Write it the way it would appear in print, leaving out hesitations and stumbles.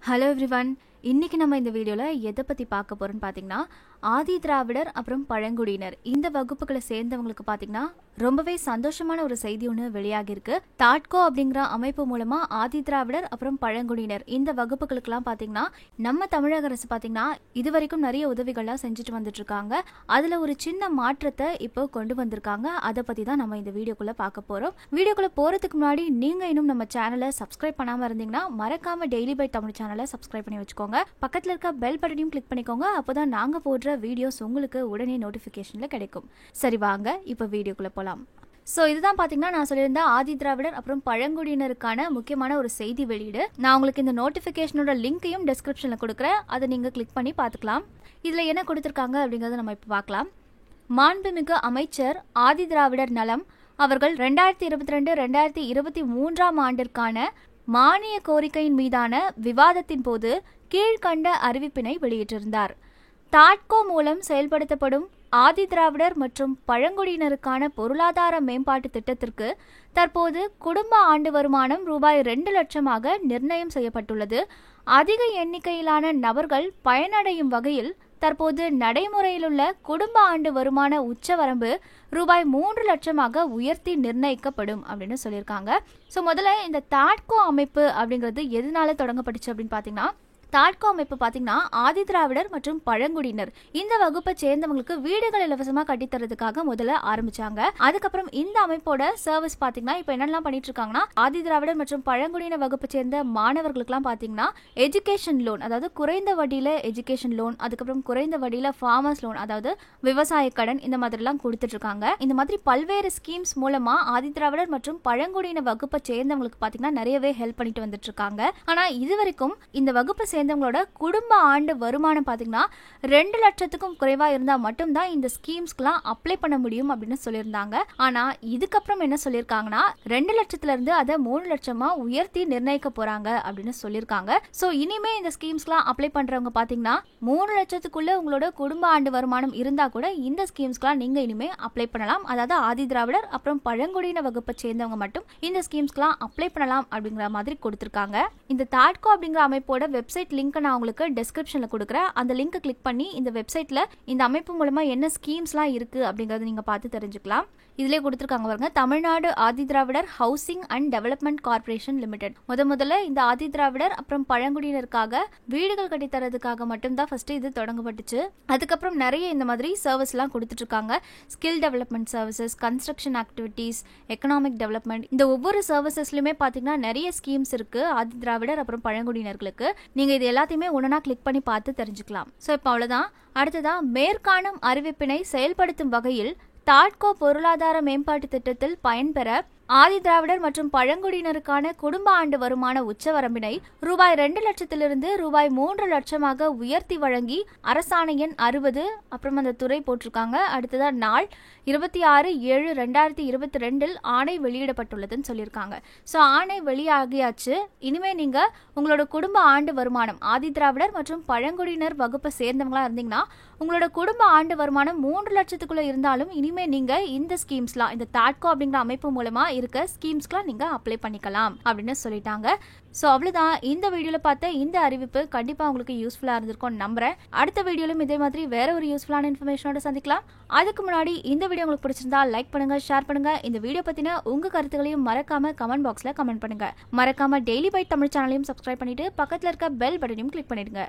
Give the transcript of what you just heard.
Hello everyone, இன்னைக்கு நம்ம இந்த வீடியோவில் எதை பற்றி பார்க்க போகிறோன்னு பார்த்தீங்கன்னா, ஆதி திராவிடர் அப்புறம் பழங்குடியினர் இந்த வகுப்புகளை சேர்ந்தவங்களுக்கு பார்த்தீங்கன்னா ரொம்பவே சந்தோஷமான ஒரு செய்தி ஒன்று வெளியாகிருக்கு. தாட்கோ அப்படிங்கிற அமைப்பு மூலமா ஆதி திராவிடர் அப்புறம் பழங்குடியினர் இந்த வகுப்புகளுக்கெல்லாம் பார்த்தீங்கன்னா நம்ம தமிழக அரசு பார்த்தீங்கன்னா இது வரைக்கும் நிறைய உதவிகள்லாம் செஞ்சுட்டு வந்துட்டு இருக்காங்க. அதில் ஒரு சின்ன மாற்றத்தை இப்போ கொண்டு வந்திருக்காங்க. அதை பற்றி தான் நம்ம இந்த வீடியோக்குள்ளே பார்க்க போகிறோம். வீடியோக்குள்ளே போகிறதுக்கு முன்னாடி நீங்கள் இன்னும் நம்ம சேனலை சப்ஸ்கிரைப் பண்ணாமல் இருந்தீங்கன்னா மறக்காம டெய்லி பை தமிழ் சேனலை சப்ஸ்கிரைப் பண்ணி வச்சுக்கோங்க. பக்கத்தில் இருக்க பெல் பட்டனையும் கிளிக் பண்ணிக்கோங்க. அப்போதான் நாங்கள் போடுற வீடியோஸ் உங்களுக்கு உடனே நோட்டிஃபிகேஷனில் கிடைக்கும். சரி, வாங்க இப்போ வீடியோக்குள்ளே போகலாம். ஸோ இதுதான் பார்த்தீங்கன்னா நான் சொல்லியிருந்த ஆதி திராவிடர் அப்புறம் பழங்குடியினருக்கான முக்கியமான ஒரு செய்தி வெளியீடு. நான் உங்களுக்கு இந்த நோட்டிஃபிகேஷனோட லிங்கையும் டிஸ்கிரிப்ஷனில் கொடுக்குறேன். அதை நீங்கள் கிளிக் பண்ணி பார்த்துக்கலாம். இதில் என்ன கொடுத்துருக்காங்க அப்படிங்கிறத நம்ம இப்போ பார்க்கலாம். மாண்புமிகு அமைச்சர் ஆதி திராவிடர் நலம் அவர்கள் 2022-2023 ஆண்டிற்கான மானிய கோரிக்கையின் மீதான விவாதத்தின் போது கீழ்கண்ட அறிவிப்பினை வெளியிட்டிருந்தார். தாட்கோ மூலம் செயல்படுத்தப்படும் ஆதி திராவிடர் மற்றும் பழங்குடியினருக்கான பொருளாதார மேம்பாட்டு திட்டத்திற்கு தற்போது குடும்ப ஆண்டு வருமானம் ரூபாய் 2 லட்சமாக நிர்ணயம் செய்யப்பட்டுள்ளது. அதிக எண்ணிக்கையிலான நபர்கள் பயனடையும் வகையில் தற்போது நடைமுறையிலுள்ள குடும்ப ஆண்டு வருமான உச்சவரம்பு ரூபாய் 3 லட்சமாக உயர்த்தி நிர்ணயிக்கப்படும் அப்படின்னு சொல்லியிருக்காங்க. ஸோ முதல்ல இந்த தாட்கோ அமைப்பு அப்படிங்கிறது எதனால தொடங்கப்பட்டுச்சு அப்படின்னு பார்த்தீங்கன்னா, தாட்கோ அமைப்பு பார்த்தீங்கன்னா ஆதி திராவிடர் மற்றும் பழங்குடியினர் இந்த வகுப்பை சேர்ந்தவங்களுக்கு வீடுகள் இலவசமாக கட்டித்தரதுக்காக முதல்ல ஆரம்பிச்சாங்க. அதுக்கப்புறம் இந்த அமைப்போட சர்வீஸ் பார்த்தீங்கன்னா இப்போ என்னெல்லாம் பண்ணிட்டு இருக்காங்கன்னா, ஆதி திராவிடர் மற்றும் பழங்குடியினர் வகுப்பை சேர்ந்த மாணவர்களுக்குலாம் பார்த்தீங்கன்னா எஜுகேஷன் லோன், அதாவது குறைந்த வட்டியில எஜுகேஷன் லோன், அதுக்கப்புறம் குறைந்த வட்டியில ஃபார்மர்ஸ் லோன், அதாவது விவசாய கடன், இந்த மாதிரிலாம் கொடுத்துட்டு இருக்காங்க. இந்த மாதிரி பல்வேறு ஸ்கீம்ஸ் மூலமா ஆதி திராவிடர் மற்றும் பழங்குடியினர் வகுப்பை சேர்ந்தவங்களுக்கு பார்த்தீங்கன்னா நிறையவே ஹெல்ப் பண்ணிட்டு வந்துட்டு இருக்காங்க. ஆனா இது வரைக்கும் இந்த வகுப்பை சேர்ந்தவங்களோட குடும்ப ஆண்டு வருமானம் பார்த்தீங்கன்னா 2 லட்சத்துக்கும் குறைவா இருந்தா மட்டும்தான் இந்த ஸ்கீம்ஸ்க்குலாம் அப்ளை பண்ண முடியும் அப்படின்னு சொல்லியிருந்தாங்க. ஆனா இதுக்கப்புறம் என்ன சொல்லியிருக்காங்கன்னா 2 லட்சத்துல இருந்து அதை 3 லட்சமா உயர்த்தி நிர்ணயிக்க போறாங்க அப்படின்னு சொல்லியிருக்காங்க. ஸோ இனிமே இந்த ஸ்கீம்ஸ்க்குலாம் அப்ளை பண்றவங்க பார்த்தீங்கன்னா 3 லட்சத்துக்குள்ள உங்களோட குடும்ப ஆண்டு வருமானம் இருந்தா கூட இந்த ஸ்கீம்ஸ்க்குலாம் நீங்க இனிமே அப்ளை பண்ணலாம். அதாவது ஆதி திராவிடர் அப்புறம் பழங்குடியின வகுப்பை சேர்ந்தவங்க மட்டும் இந்த ஸ்கீம்ஸ்க்குலாம் அப்ளை பண்ணலாம் அப்படிங்கிற மாதிரி கொடுத்திருக்காங்க. இந்த தாட்கோ அப்படிங்கிற அமைப்போட வெப்சைட் லிங்க் நான் உங்களுக்கு டிஸ்கிரிப்ஷன்ல கொடுக்குறேன். அந்த லிங்கை கிளிக் பண்ணி இந்த வெப்சைட்ல இந்த அமைப்பு மூலமா என்ன ஸ்கீம்ஸ்லாம் இருக்கு அப்படிங்கறத நீங்க பார்த்து தெரிஞ்சுக்கலாம். இதுலயே கொடுத்துருக்காங்க பாருங்க, Tamil Nadu Adi Dravidar housing and development corporation limited. முதல்ல இந்த ஆதி திராவிடர் அப்புறம் பழங்குடியினருக்காக வீடுகள் கட்டித்தரதுக்காக மட்டும்தான் ஃபர்ஸ்ட் இது தொடங்கப்பட்டுச்சு. அதுக்கப்புறம் நிறைய இந்த மாதிரி சர்வீஸ் எல்லாம் கொடுத்துட்டு இருக்காங்க. Skill development services, construction activities, economic development, இந்த ஒவ்வொரு சர்வீசஸ்லயுமே பாத்தீங்கன்னா நிறைய ஸ்கீம்ஸ் இருக்கு ஆதி திராவிடர் அப்புறம் பழங்குடியினர்களுக்கு. நீங்க இது எல்லாத்தையுமே ஒன்னா கிளிக் பண்ணி பார்த்து தெரிஞ்சுக்கலாம். ஸோ இப்போ அவ்வளவுதான். அடுத்ததா மேற்காணும் அறிவிப்பினை செயல்படுத்தும் வகையில் தாட்கோ பொருளாதார மேம்பாட்டு திட்டத்தில் பயன்பெற ஆதி திராவிடர் மற்றும் பழங்குடியினருக்கான குடும்ப ஆண்டு வருமான உச்சவரம்பினை ரூபாய் 2 லட்சத்திலிருந்து ரூபாய் 3 லட்சமாக உயர்த்தி வழங்கி அரசாணை எண் 60, அப்புறம் அந்த துறை போட்டிருக்காங்க. அடுத்ததா நாள் 26/7/2022 ஆணை வெளியிடப்பட்டுள்ளதுன்னு சொல்லியிருக்காங்க. ஸோ ஆணை வெளியாகியாச்சு. இனிமே நீங்க உங்களோட குடும்ப ஆண்டு வருமானம் ஆதி திராவிடர் மற்றும் பழங்குடியினர் வகுப்பை சேர்ந்தவங்களா இருந்தீங்கன்னா உங்களோட குடும்ப ஆண்டு வருமானம் 3 லட்சத்துக்குள்ள இருந்தாலும் இனிமே நீங்க இந்த ஸ்கீம்ஸ்லாம், இந்த தாட்கோ அப்படிங்கிற அமைப்பு மூலமா இருக்க ஸ்கீம்ஸ்க்குலாம் நீங்க அப்ளை பண்ணிக்கலாம் அப்படின்னு சொல்லிட்டாங்க. ஸோ அவ்வளவுதான். இந்த வீடியோல பார்த்த இந்த அறிவிப்பு கண்டிப்பா உங்களுக்கு யூஸ்ஃபுல்லா இருந்திருக்கும் நம்புறேன். அடுத்த வீடியோலும் இதே மாதிரி வேற ஒரு யூஸ்ஃபுல்லான இன்ஃபர்மேஷனோட சந்திக்கலாம். அதுக்கு முன்னாடி இந்த வீடியோ உங்களுக்கு பிடிச்சிருந்தா லைக் பண்ணுங்க, ஷேர் பண்ணுங்க. இந்த வீடியோ பத்தின உங்க கருத்துக்களையும் மறக்காம கமெண்ட் பாக்ஸ்ல கமெண்ட் பண்ணுங்க. மறக்காம டெய்லி பை தமிழ் சேனலையும் சப்ஸ்கிரைப் பண்ணிட்டு பக்கத்துல இருக்க பெல் பட்டனையும் கிளிக் பண்ணிடுங்க.